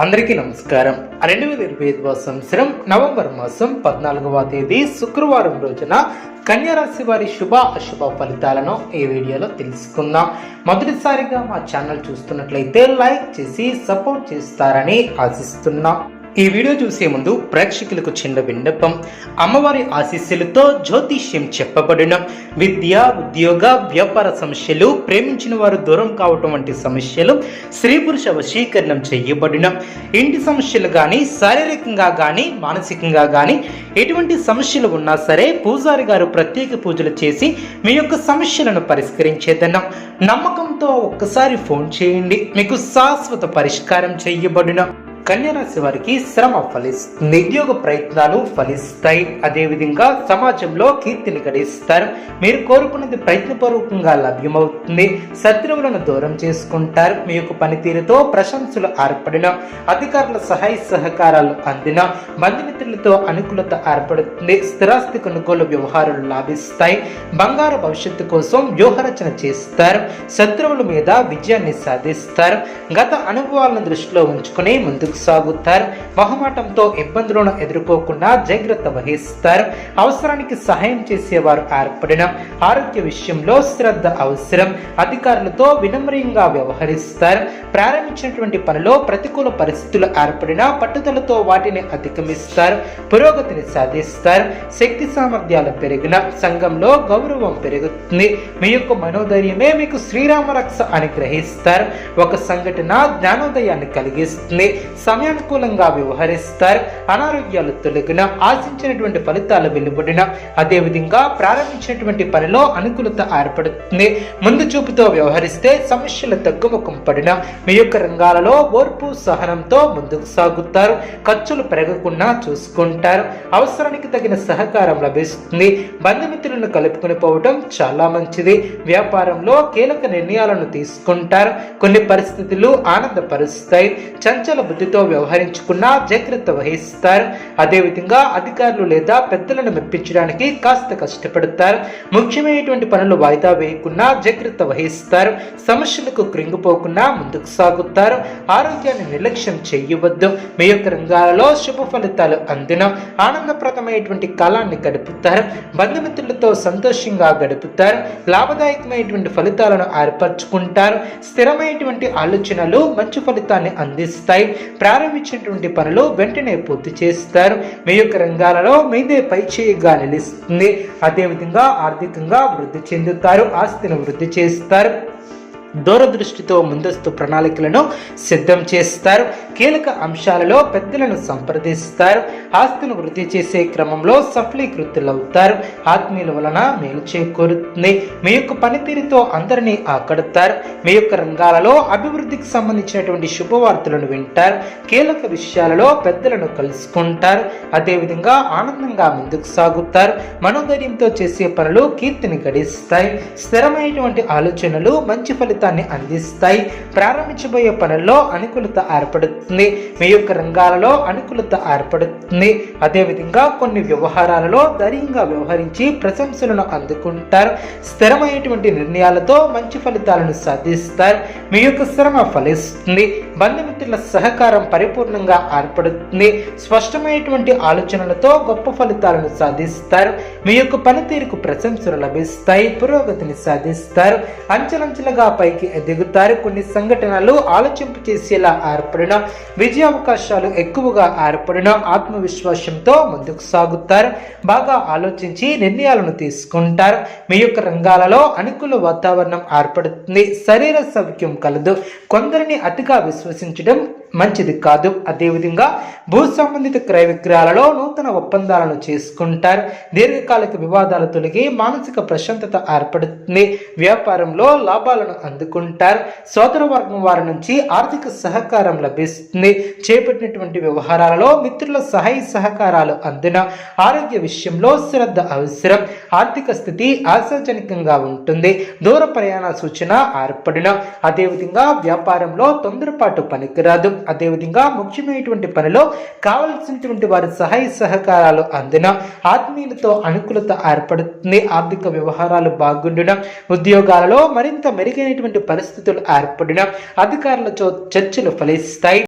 అందరికీ నమస్కారం. 2025 సంవత్సరం నవంబర్ మాసం 14వ తేదీ శుక్రవారం రోజున కన్యా రాశి వారి శుభ అశుభ ఫలితాలను ఈ వీడియోలో తెలుసుకుందాం. మొదటిసారిగా మా ఛానల్ చూస్తున్నట్లయితే లైక్ చేసి సపోర్ట్ చేస్తారని ఆశిస్తున్నాం. ఈ వీడియో చూసే ముందు ప్రేక్షకులకు చిన్న విన్నపం. అమ్మవారి ఆశీస్సులతో జ్యోతిష్యం చెప్పబడిన విద్య, ఉద్యోగ, వ్యాపార సమస్యలు, ప్రేమించిన వారు దూరం కావటం వంటి సమస్యలు, స్త్రీ పురుష వశీకరణం చేయబడిన ఇంటి సమస్యలు కానీ, శారీరకంగా కానీ, మానసికంగా కానీ ఎటువంటి సమస్యలు ఉన్నా సరే పూజారి గారు ప్రత్యేక పూజలు చేసి మీ యొక్క సమస్యలను పరిష్కరించేదన్నాం. నమ్మకంతో ఒక్కసారి ఫోన్ చేయండి, మీకు శాశ్వత పరిష్కారం చేయబడిన. కన్యా రాశి వారికి శ్రమ ఫలిస్తుంది, ఉద్యోగ ప్రయత్నాలు ఫలిస్తాయి, అదేవిధంగా సమాజంలో కీర్తిని గడిస్తారు. మీరు కోరుకున్నది ప్రయత్నపూర్వకంగా లభ్యమవుతుంది. శత్రువులను దూరం చేసుకుంటారు. మీ యొక్క పనితీరుతో ప్రశంసలు ఏర్పడిన, అధికారుల సహాయ సహకారాలు అందిన, బంధుమిత్రులతో అనుకూలత ఏర్పడుతుంది. స్థిరాస్తి కొనుగోలు వ్యవహారాలు లాభిస్తాయి. బంగారు భవిష్యత్తు కోసం వ్యూహరచన చేస్తారు. శత్రువుల మీద విజయాన్ని సాధిస్తారు. గత అనుభవాలను దృష్టిలో ఉంచుకుని ముందుకు సాగుతారు. మొహమాటంతో ఇబ్బందులను ఎదుర్కోకుండా జాగ్రత్త వహిస్తారు. అవసరానికి సహాయం చేసేవారు ఏర్పడిన, ఆరోగ్య విషయంలో శ్రద్ధ అవసరం. అధికారులతో వినమ్రంగా వ్యవహరిస్తారు. ప్రారంభించినటువంటి పనిలో ప్రతికూల పరిస్థితులు ఏర్పడినా పట్టుదలతో వాటిని అధిగమిస్తారు. పురోగతిని సాధిస్తారు. శక్తి సామర్థ్యాలు పెరిగిన, సంఘంలో గౌరవం పెరుగుతుంది. మీ యొక్క మనోధైర్యమే మీకు శ్రీరామ రక్ష అని గ్రహిస్తారు. ఒక సంఘటన జ్ఞానోదయాన్ని కలిగిస్తుంది. సమయానుకూలంగా వ్యవహరిస్తారు. అనారోగ్యాలు తొలగిన, ఆశించినటువంటి ఫలితాలు వెలువడిన, అదేవిధంగా ప్రారంభించినటువంటి పనిలో అనుకూలత ఏర్పడుతుంది. ముందు చూపుతో వ్యవహరిస్తే సమస్యలు తగ్గుముఖం పడిన, మీ యొక్క రంగాలలో ఓర్పు సహనంతో ముందుకు సాగుతారు. ఖర్చులు పెరగకుండా చూసుకుంటారు. అవసరానికి తగిన సహకారం లభిస్తుంది. బంధుమిత్రులను కలుపుకొని పోవడం చాలా మంచిది. వ్యాపారంలో కీలక నిర్ణయాలను తీసుకుంటారు. కొన్ని పరిస్థితులు ఆనందపరుస్తాయి. చంచల బుద్ధితో వ్యవహరించుకున్నా జాగ్రత్త వహిస్తారు. అదేవిధంగా అధికారులు లేదా పెద్దలను మెప్పించడానికి కాస్త కష్టపడతారు. ముఖ్యమైనటువంటి పనులు వాయిదా వేయకుండా జాగ్రత్త వహిస్తారు. సమస్యలకు కృంగిపోకుండా ముందుకు సాగుతారు. ఆరోగ్యాన్ని నిర్లక్ష్యం చేయవద్దు. మీ యొక్క రంగాలలో శుభ ఫలితాలు అందిన, ఆనందప్రదమైనటువంటి కాలాన్ని గడుపుతారు. బంధుమిత్రులతో సంతోషంగా గడుపుతారు. లాభదాయకమైనటువంటి ఫలితాలను ఏర్పరచుకుంటారు. స్థిరమైనటువంటి ఆలోచనలు మంచి ఫలితాన్ని అందిస్తాయి. ప్రారంభించినటువంటి పనులు వెంటనే పూర్తి చేస్తారు. మీ యొక్క రంగాలలో మీదే పైచేయిగా నిలుస్తుంది. అదేవిధంగా ఆర్థికంగా వృద్ధి చెందుతారు. ఆస్తిని వృద్ధి చేస్తారు. దూరదృష్టితో ముందస్తు ప్రణాళికలను సిద్ధం చేస్తారు. కీలక అంశాలలో పెద్దలను సంప్రదిస్తారు. ఆస్తిని వృద్ధి చేసే క్రమంలో సఫలీకృతులవుతారు. ఆత్మీయుల వలన మేలు చేకూరుతుంది. మీ యొక్క పనితీరుతో అందరినీ ఆకడతారు. మీ యొక్క రంగాలలో అభివృద్ధికి సంబంధించినటువంటి శుభవార్తలను వింటారు. కీలక విషయాలలో పెద్దలను కలుసుకుంటారు. అదేవిధంగా ఆనందంగా ముందుకు సాగుతారు. మనోధైర్యంతో చేసే పనులు కీర్తిని గడిస్తాయి. స్థిరమైనటువంటి ఆలోచనలు మంచి ఫలితాన్ని అందిస్తాయి. ప్రారంభించబోయే పనుల్లో అనుకూలత ఏర్పడుతుంది. మీ యొక్క రంగాలలో అనుకూలత ఏర్పడుతుంది. అదేవిధంగా కొన్ని వ్యవహారాలలో ధైర్యంగా వ్యవహరించి ప్రశంసలను అందుకుంటారు. స్థిరమైనటువంటి నిర్ణయాలతో మంచి ఫలితాలను సాధిస్తారు. మీ యొక్క శ్రమ ఫలిస్తుంది. బంధుమిత్రుల సహకారం పరిపూర్ణంగా ఏర్పడుతుంది. స్పష్టమైనటువంటి ఆలోచనలతో గొప్ప ఫలితాలను సాధిస్తారు. మీ యొక్క పనితీరుకు ప్రశంసలు లభిస్తాయి. పురోగతిని సాధిస్తారు. అంచెలంచెలుగా పైకి ఎదుగుతారు. కొన్ని సంఘటనలు ఆలోచింపు చేసేలా ఏర్పడిన, విజయావకాశాలు ఎక్కువగా ఏర్పడిన, ఆత్మవిశ్వాసంతో ముందుకు సాగుతారు. బాగా ఆలోచించి నిర్ణయాలను తీసుకుంటారు. మీ యొక్క రంగాలలో అనుకూల వాతావరణం ఏర్పడుతుంది. శరీర సౌఖ్యం కలదు. కొందరిని అతిగా విశ్వసించడం మంచిది కాదు. అదేవిధంగా భూ సంబంధిత క్రయ విక్రయాలలో నూతన ఒప్పందాలను చేసుకుంటారు. దీర్ఘకాలిక వివాదాలు తొలగి మానసిక ప్రశాంతత ఏర్పడుతుంది. వ్యాపారంలో లాభాలను అందుకుంటారు. సోదర వర్గం వారి నుంచి ఆర్థిక సహకారం లభిస్తుంది. చేపట్టినటువంటి వ్యవహారాలలో మిత్రుల సహాయ సహకారాలు అందిన, ఆరోగ్య విషయంలో శ్రద్ధ అవసరం. ఆర్థిక స్థితి ఆశాజనకంగా ఉంటుంది. దూర ప్రయాణ సూచన ఏర్పడిన, అదేవిధంగా వ్యాపారంలో తొందరపాటు పనికిరాదు. అదేవిధంగా ముఖ్యమైనటువంటి పనిలో కావలసినటువంటి వారి సహాయ సహకారాలు అందిన, ఆత్మీయులతో అనుకూలత ఏర్పడుతుంది. ఆర్థిక వ్యవహారాలు బాగుండున, ఉద్యోగాలలో మరింత మెరుగైనటువంటి పరిస్థితులు ఏర్పడిన, అధికారులతో చర్చలు ఫలిస్తాయి.